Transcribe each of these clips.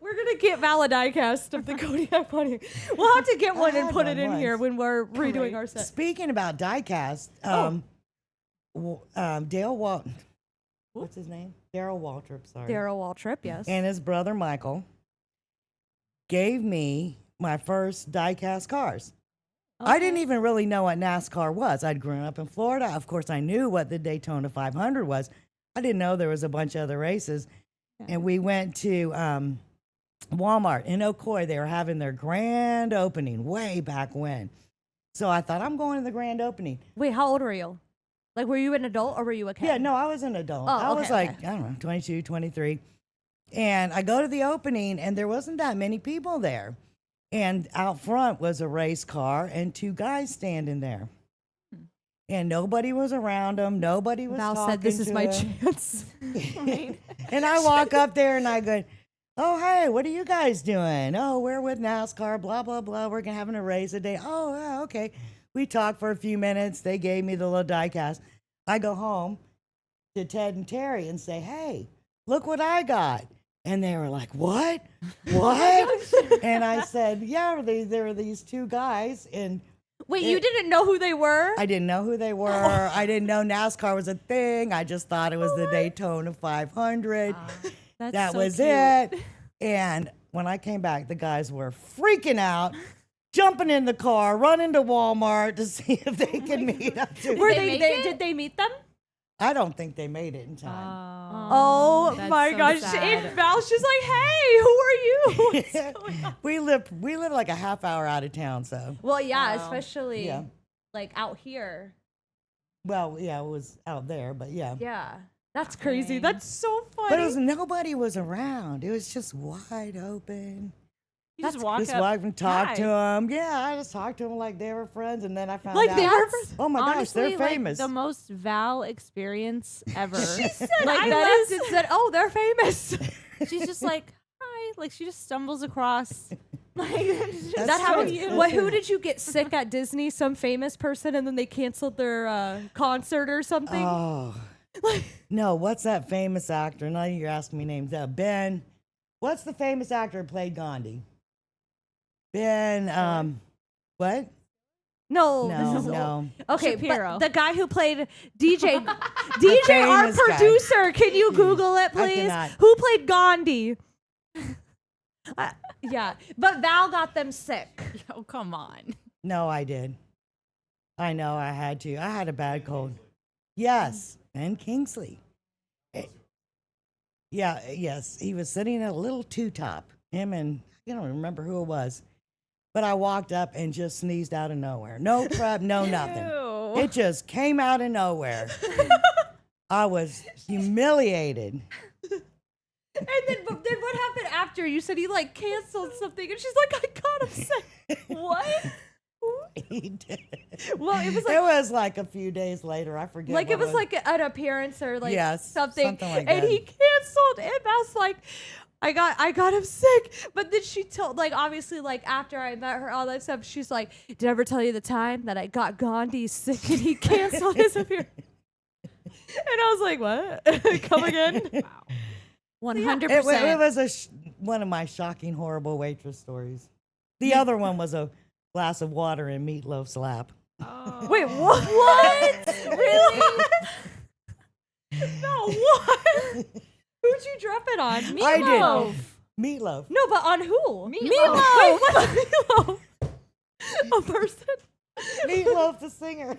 We're going to get Val a diecast of the Kodiak Bunny. We'll have to get one and put it in here when we're redoing our set. Speaking about diecast, Dale Walton. What's his name? Daryl Waltrip, sorry. Daryl Waltrip, yes. And his brother Michael gave me my first diecast cars. Okay. I didn't even really know what NASCAR was. I'd grown up in Florida. Of course, I knew what the Daytona 500 was. I didn't know there was a bunch of other races. Yeah. And we went to Walmart in Ocoee. They were having their grand opening way back when. So I thought, I'm going to the grand opening. Wait, how old were you? Like, were you an adult or were you a kid? Yeah, no, I was an adult. I was I don't know, 22, 23. And I go to the opening, and there wasn't that many people there. And out front was a race car and two guys standing there. And nobody was around them. Nobody was talking to him. Val said, this is my chance. Right? And I walk up there, and I go, oh, hey, what are you guys doing? Oh, we're with NASCAR, blah, blah, blah. We're having a race today. Oh, yeah, okay. We talked for a few minutes. They gave me the little diecast. I go home to Ted and Terry and say, hey, look what I got. And they were like, what? What? And I said, yeah, there were these two guys. And wait, you didn't know who they were? I didn't know who they were. I didn't know NASCAR was a thing. I just thought it was the Daytona 500. That so was cute. It. And when I came back, the guys were freaking out. Jumping in the car, running to Walmart to see if they could meet up. Did they meet them? I don't think they made it in time. Oh my gosh! And Val's just like, "Hey, who are you?" What's going on? We live like a half hour out of town, so. Well, yeah, especially like out here. Well, yeah, it was out there, but yeah. Yeah, that's crazy. That's so funny. But nobody was around. It was just wide open. You just walk and talk to them. Yeah, I just talked to them like they were friends, and then I found out. They were oh my gosh, they're famous. Like the most Val experience ever. She said, said, oh, they're famous. She's just like, hi. Like she just stumbles across. Like that happened to you. Who did you get sick at Disney? Some famous person, and then they canceled their concert or something? Oh. No, what's that famous actor? Now you're asking me names. Ben. What's the famous actor who played Gandhi? Ben, what? No. Okay, Shapiro. But the guy who played DJ, our producer. Guy. Can you Google it, please? I cannot. Who played Gandhi? Yeah, but Val got them sick. Oh, come on. No, I did. I know I had to. I had a bad cold. Yes, and Kingsley. Yes, he was sitting at a little two-top. Him and I don't remember who it was. But I walked up and just sneezed out of nowhere. No prep, no nothing. It just came out of nowhere. I was humiliated. And then what happened after? You said he like canceled something, and she's like, I got him sick. What? He did. Well, it was like a few days later. I forget. Like it was like an appearance or like something like and that. He canceled. And I was like, I got him sick. But then she told, like, obviously, like after I met her, all that stuff. She's like, did I ever tell you the time that I got Gandhi sick and he canceled his appearance? And I was like, what? Come again? Wow. 100%. It was one of my shocking, horrible waitress stories. The other one was a glass of water in Meatloaf's lap. Oh. Wait, what? Really? No, what? Who'd you drop it on? Meatloaf. I did. Meatloaf. No, but on who? Meatloaf. Meatloaf. A person? Meatloaf, the singer.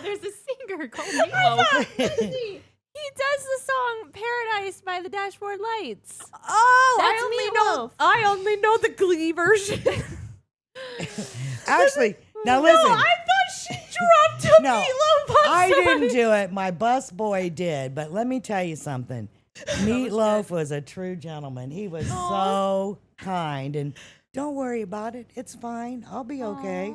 There's a singer called Meatloaf. He does the song "Paradise" by the Dashboard Lights. Oh, That's I only know the Glee version. Actually, now listen. No, I thought she dropped a Meatloaf on I somebody. didn't do it. My bus boy did. But let me tell you something. Meatloaf was a true gentleman. He was so kind. And don't worry about it. It's fine. I'll be okay.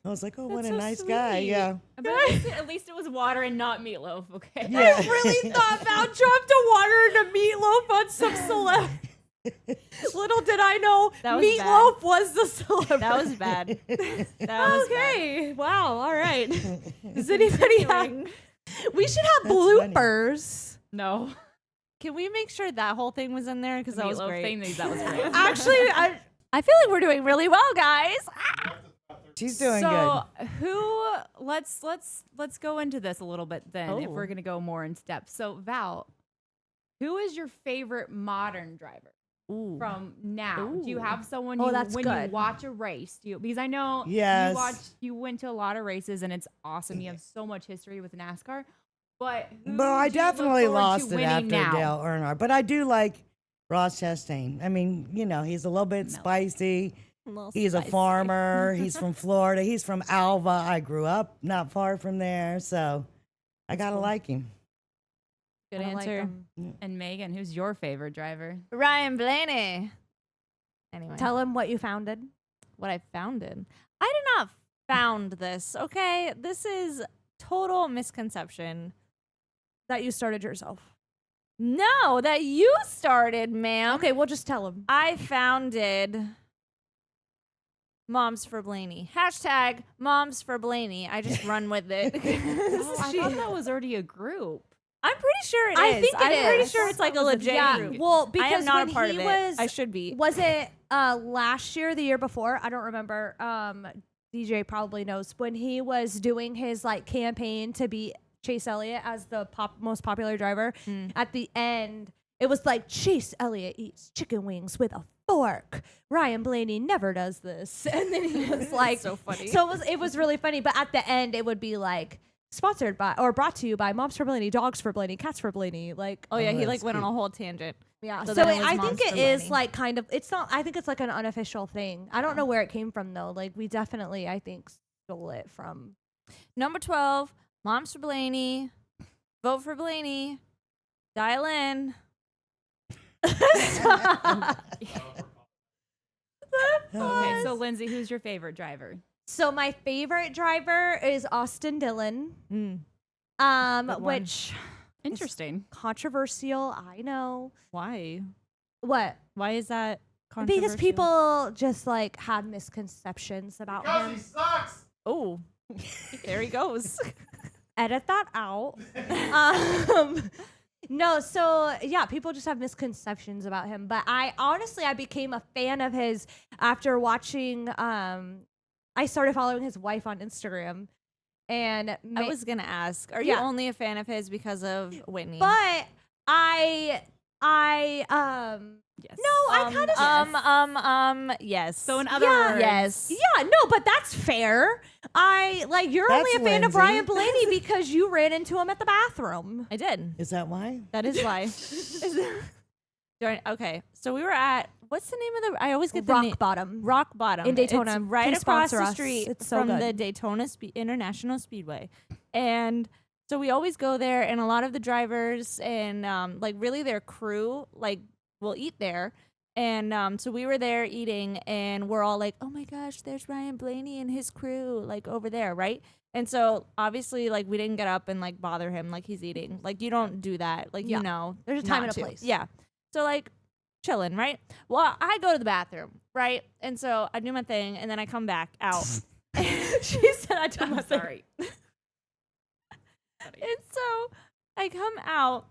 I was like, oh, what a nice guy. Yeah. But at least it was water and not Meatloaf, okay? Yeah. I really thought Val dropped a water into Meatloaf on some celeb. Little did I know Meatloaf was the celebrity. That was bad. That was okay. Wow. All right. Does anybody have... We should have bloopers. No. Can we make sure that whole thing was in there? Because that was Meatloaf great. thing, that was great. Actually, I feel like we're doing really well, guys. She's doing So good. who? Let's go into this a little bit then, if Oh. we're gonna go more in depth. So Val, who is your favorite modern driver Ooh. from now? Do you have someone Oh, you, that's when good. you watch a race? Do you, because I know Yes. you went to a lot of races and it's awesome. You have so much history with NASCAR. But who But I do you look definitely forward to lost it winning after now? Dale Earnhardt. But I do like Ross Chastain. I mean, he's a little bit spicy. He's a farmer. He's from Florida. He's from Alva. I grew up not far from there. So I got to like him. Good I like answer. him. And Megan, who's your favorite driver? Ryan Blaney. Anyway, Tell him what you founded. what I founded. I did not found this. Okay, this is total misconception. That you started yourself. No, that you started, ma'am. Okay, we'll just tell him. I founded Moms for Blaney. Hashtag Moms for Blaney. I just run with it. Oh, I thought that was already a group. I'm pretty sure it is. I think it I'm pretty is. sure it's like a was a legit Yeah, group. well, I because am not when a part he of it. was, I should be. Was it last year, the year before? I don't remember. DJ probably knows when he was doing his like campaign to beat Chase Elliott as the most popular driver. At the end, it was like Chase Elliott eats chicken wings with a fork. Ryan Blaney never does this, and then he was like, So funny. So it was really funny. But at the end, it would be like sponsored by or brought to you by Moms for Blaney, Dogs for Blaney, Cats for Blaney. Like, Oh yeah, he that's like went on a cute. whole tangent. yeah, So so, then it was I Moms think for it is Blaney. like kind of. It's not. I think it's like an unofficial thing. I don't know where it came from though. Like we definitely, I think, stole it from. Number 12, Moms for Blaney. Vote for Blaney. Dial in. Okay, so Lindsay, who's your favorite driver? So my favorite driver is Austin Dillon. Good one. Which Interesting. controversial. I know. Why? What? Why is that Because controversial? people just like had misconceptions about him. Oh, there he goes. Edit that out. No, so yeah, people just have misconceptions about him. But I became a fan of his after watching. I started following his wife on Instagram, and I was gonna ask, are you Yeah. only a fan of his because of Whitney? but yes. No, I kind of yes. So in other Yeah. words, yes. yeah, no, but that's fair. You're only That's a fan of Lindsay. Ryan Blaney because you ran into him at the bathroom. I did. Is that why? That is why. Okay, so we were at what's the name of the? I always get the name. Rock Bottom. Rock Bottom In Daytona. It's right Please across sponsor the us. street It's so from good. the Daytona International Speedway, and so we always go there. And a lot of the drivers and like really their crew like will eat there. And so we were there eating, and we're all like, "Oh my gosh, there's Ryan Blaney and his crew like over there, right?" And so obviously, like we didn't get up and like bother him like he's eating. Like you don't do that. Like Yeah. you know, There's a time not and a to. place. Yeah. So like chilling, right? Well, I go to the bathroom, right? And so I do my thing, and then I come back out. She said I told I'm my sorry. And so I come out,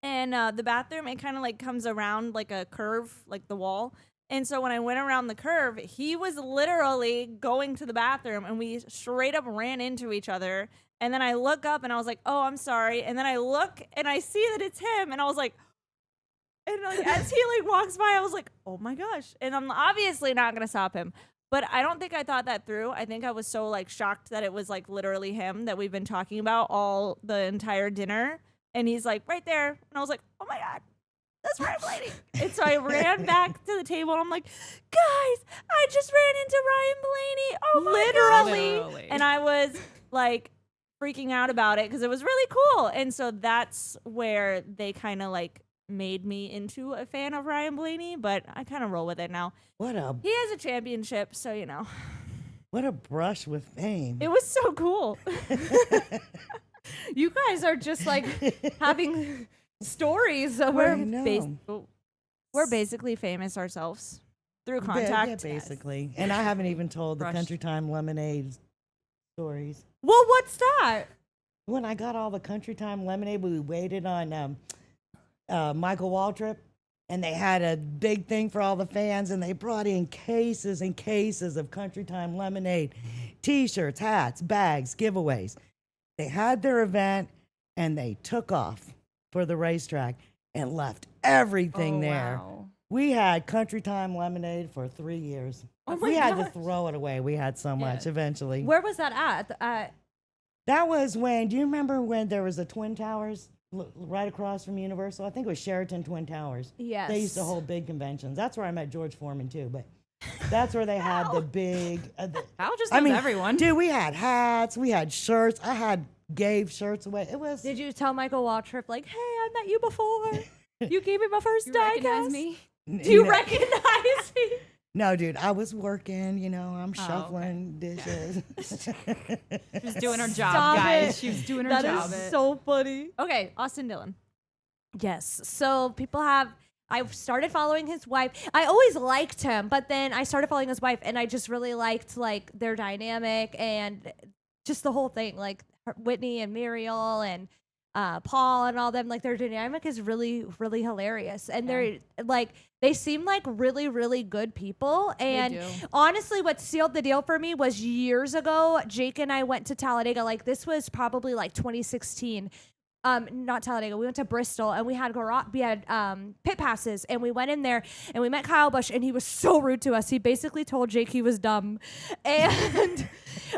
and the bathroom, it kind of like comes around like a curve, like the wall. And so when I went around the curve, he was literally going to the bathroom, and we straight up ran into each other. And then I look up, and I was like, "Oh, I'm sorry." And then I look, and I see that it's him, and I was like, and like as he like walks by, I was like, "Oh my gosh!" And I'm obviously not gonna stop him. But I don't think I thought that through. I think I was so like shocked that it was like literally him that we've been talking about all the entire dinner. And he's like right there. And I was like, "Oh my God, that's Ryan Blaney." And so I ran back to the table, and I'm like, "Guys, I just ran into Ryan Blaney." Oh my Literally. God. And I was like freaking out about it because it was really cool. And so that's where they kind of like made me into a fan of Ryan Blaney, but I kind of roll with it now. What a He has a championship, so you know. brush with fame. It was so cool. You guys are just like having stories of I her. know. We're basically famous ourselves through Yeah, contact. basically. And I haven't even told the Brush. Country Time Lemonade stories. Well, what's that? When I got all the Country Time Lemonade, we waited on Michael Waltrip, and they had a big thing for all the fans, and they brought in cases and cases of Country Time lemonade, T-shirts, hats, bags, giveaways. They had their event, and they took off for the racetrack and left everything there. Wow. We had Country Time lemonade for 3 years. We had to throw it away. We had so much eventually. Where was that at? That was when, do you remember when there was the Twin Towers right across from Universal? I think it was Sheraton Twin Towers. Yes. They used to hold big conventions. That's where I met George Foreman too, but that's where they had the big... Al just knows everyone. Dude, we had hats, we had shirts. I gave shirts away. It was... Did you tell Michael Waltrip, like, hey, I met you before. You gave me my first You diecast. recognize me? Do you recognize me? No, dude, I was working, I'm shuffling dishes. She's doing her job, Stop guys. it. She was doing her That job. is so funny. Okay, Austin Dillon. Yes. So I started following his wife. I always liked him, but then I started following his wife, and I just really liked like their dynamic and just the whole thing, like Whitney and Muriel and Paul and all them. Like their dynamic is really, really hilarious, and they're like they seem like really, really good people. And do. honestly, what sealed the deal for me was years ago. Jake and I went to Talladega. Like this was probably like 2016. Not Talladega. We went to Bristol, and we had pit passes, and we went in there and we met Kyle Busch, and he was so rude to us. He basically told Jake he was dumb, and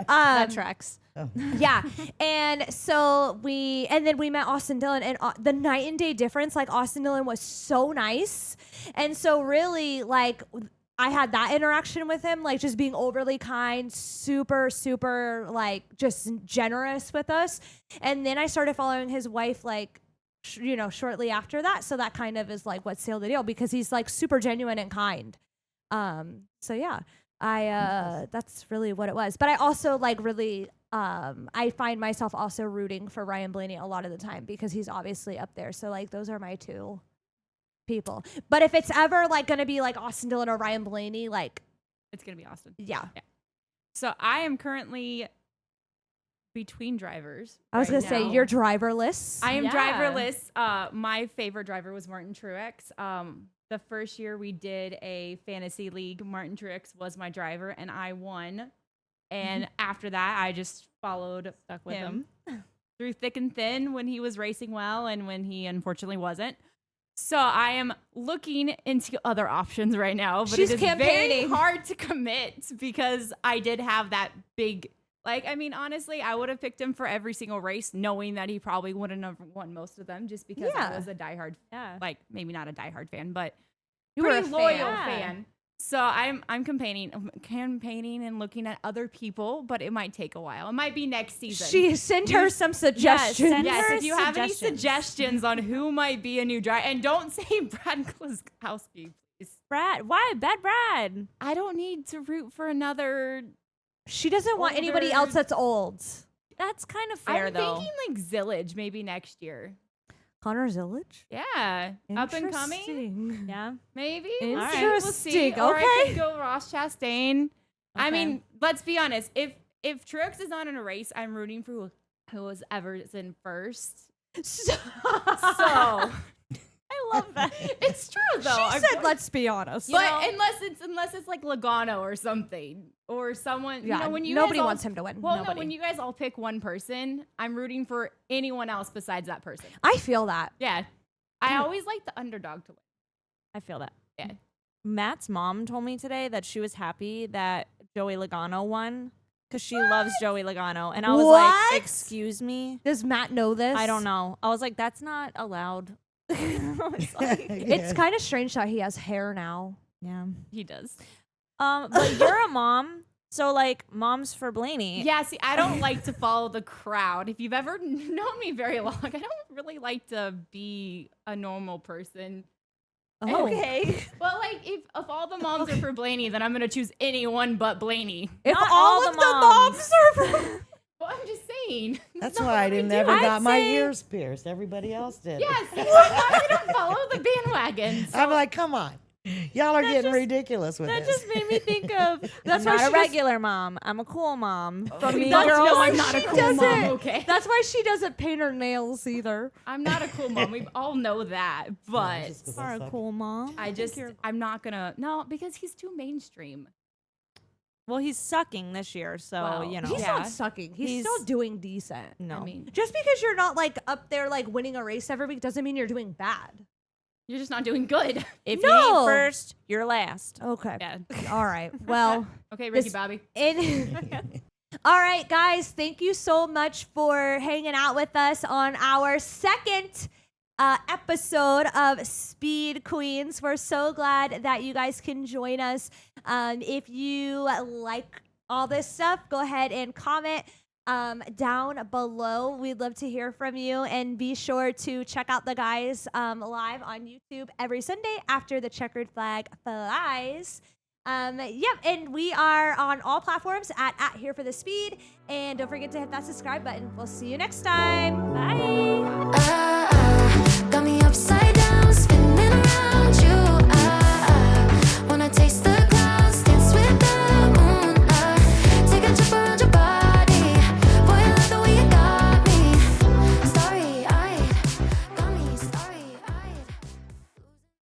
That tracks. yeah. And then we met Austin Dillon, and the night and day difference. Like Austin Dillon was so nice, and so really like I had that interaction with him, like just being overly kind, super, super like just generous with us. And then I started following his wife like, shortly after that. So that kind of is like what sealed the deal, because he's like super genuine and kind. So yeah, that's really what it was. But I also like really, I find myself also rooting for Ryan Blaney a lot of the time, because he's obviously up there. So like those are my two people. But if it's ever like gonna be like Austin Dillon or Ryan Blaney, like It's going to be Austin. yeah. So I am currently between drivers. I was right gonna say now. you're driverless. I am Yeah. driverless. My favorite driver was Martin Truex. The first year we did a fantasy league, Martin Truex was my driver, and I won. And after that, I just followed Stuck with him him. through thick and thin when he was racing well and when he unfortunately wasn't. So I am looking into other options right now, but She's it is very campaigning. hard to commit because I did have that big. Like, I mean, honestly, I would have picked him for every single race, knowing that he probably wouldn't have won most of them, just because Yeah. I was a diehard, like maybe not a diehard fan, but You were pretty a loyal fan. fan. So I'm campaigning and looking at other people, but it might take a while. It might be next season. She sent her some suggestions. send Yes, her if you have any suggestions. suggestions on who might be a new driver, and don't say Brad Keselowski, please. Brad. Why? Bad Brad. I don't need to root for another. She doesn't want anybody Older- else that's old. That's kind of fair, I'm though. thinking like Zillage maybe next year. Connor Zillage? Yeah, up and coming, Interesting. Yeah. maybe. Interesting. We'll see. Or I Okay. could go Ross Chastain. I Okay. mean, let's be honest. If Truex is not in a race, I'm rooting for whoever's in first. So I love that. it's true though. She said, let's be honest. But unless it's like Logano or something or someone, yeah, when you nobody guys all- wants him to win. Well, nobody. no, when you guys all pick one person, I'm rooting for anyone else besides that person. I feel that. Yeah, I always like the underdog to win. I feel that. Yeah. Matt's mom told me today that she was happy that Joey Logano won because she loves Joey Logano. And I was What? like, excuse me? Does Matt know this? I don't know. I was like, that's not allowed. It's like, It's kind of strange that he has hair now. yeah. He does. But you're a mom. So, like, moms for Blaney. Yeah, see, I don't like to follow the crowd. If you've ever known me very long, I don't really like to be a normal person. Oh. Okay. But like, if all the moms are for Blaney, then I'm gonna choose anyone but Blaney. If Not all all of the the moms. moms are from... Well, I'm just saying. That's not why I what we didn't do. ever I'd got my say- ears pierced. Everybody else did. Yes, I'm not gonna follow the bandwagon. So I'm like, come on. Y'all are That getting just- ridiculous with That this. just made me think of That's I'm why not a she regular mom. I'm a cool mom. From Mean That's Girls. No, why I'm not a she cool doesn't- mom, okay? That's why she doesn't paint her nails either. I'm not a cool mom. We all know that. But just 'cause Are a suck. cool mom. I'm not gonna, no, because he's too mainstream. Well, he's sucking this year, so Well, you know. He's Yeah. not sucking. He's He's- still doing decent. No. I mean, Just because you're not like up there like winning a race every week doesn't mean you're doing bad. you're just not doing good. If you No. ain't first, you're last. Okay. Yeah. All right. Well, Okay, Ricky This- Bobby. all right, guys. Thank you so much for hanging out with us on our second episode of Speed Queens. We're so glad that you guys can join us. If you like all this stuff, go ahead and comment down below. We'd love to hear from you, and be sure to check out the guys live on YouTube every Sunday after the checkered flag flies. And we are on all platforms at Here for the Speed, and don't forget to hit that subscribe button. We'll see you next time. Bye.